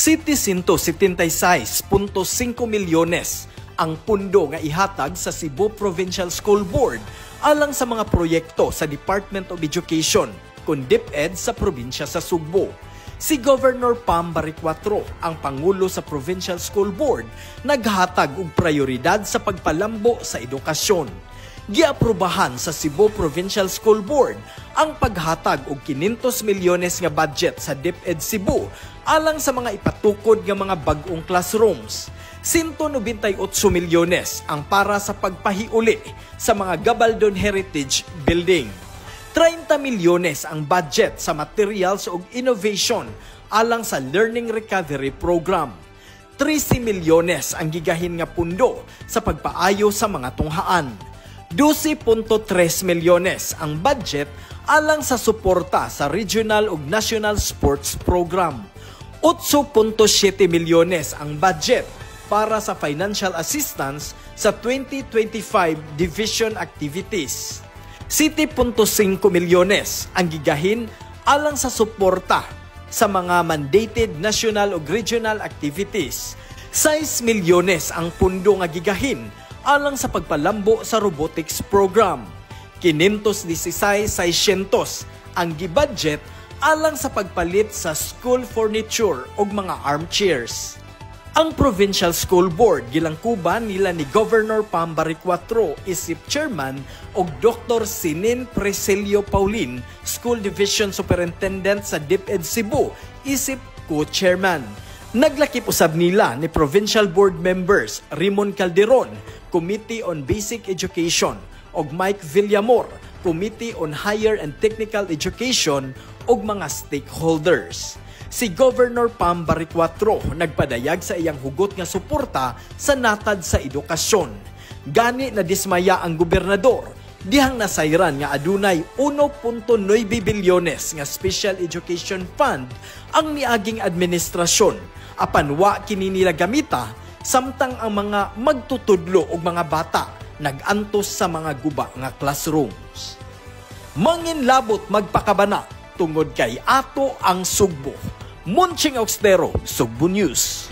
776.5 milyones ang pundo nga ihatag sa Cebu Provincial School Board alang sa mga proyekto sa Department of Education kun DepEd sa probinsya sa Sugbo. Si Governor Pam Barriquatro, ang Pangulo sa Provincial School Board, naghatag og prioridad sa pagpalambo sa edukasyon. Giaprubahan sa Cebu Provincial School Board ang paghatag og 500 milyones nga budget sa DepEd Cebu alang sa mga ipatukod nga mga bag-ong classrooms. 198 milyones ang para sa pagpahiuli sa mga Gabaldon Heritage Building. 30 milyones ang budget sa materials ug innovation alang sa Learning Recovery Program. 13 milyones ang gigahin nga pundo sa pagpaayo sa mga tunghaan. 12.3 milyones ang budget alang sa suporta sa regional ug national sports program. 8.7 milyones ang budget para sa financial assistance sa 2025 division activities. 7.5 milyones ang gigahin alang sa suporta sa mga mandated national ug regional activities. 6 milyones ang pundo nga gigahin alang sa pagpalambo sa robotics program. 516,600 ang gibudget alang sa pagpalit sa school furniture ug mga armchairs. Ang Provincial School Board gilangkuban nila ni Governor Pam Barriquatro isip chairman ug Dr. Sinin Preselio Paulin, School Division Superintendent sa DepEd Cebu, isip co-chairman. Naglakip usab nila ni Provincial Board members Raymond Calderon, Committee on Basic Education, ug Mike Villamor, Committee on Higher and Technical Education, ug mga stakeholders. Si Governor Pam Barriquatro nagpadayag sa iyang hugot nga suporta sa natad sa edukasyon. Gani na dismaya ang gobernador dihang nasayran nga adunay 1.9 bilyones nga Special Education Fund ang niaging administrasyon apan wa kini nila gamita samtang ang mga magtutudlo og mga bata nagantos sa mga guba nga classrooms. Manginlabot magpakabana tungod kay ato ang Sugbo. Monching Austero, Sugbo News.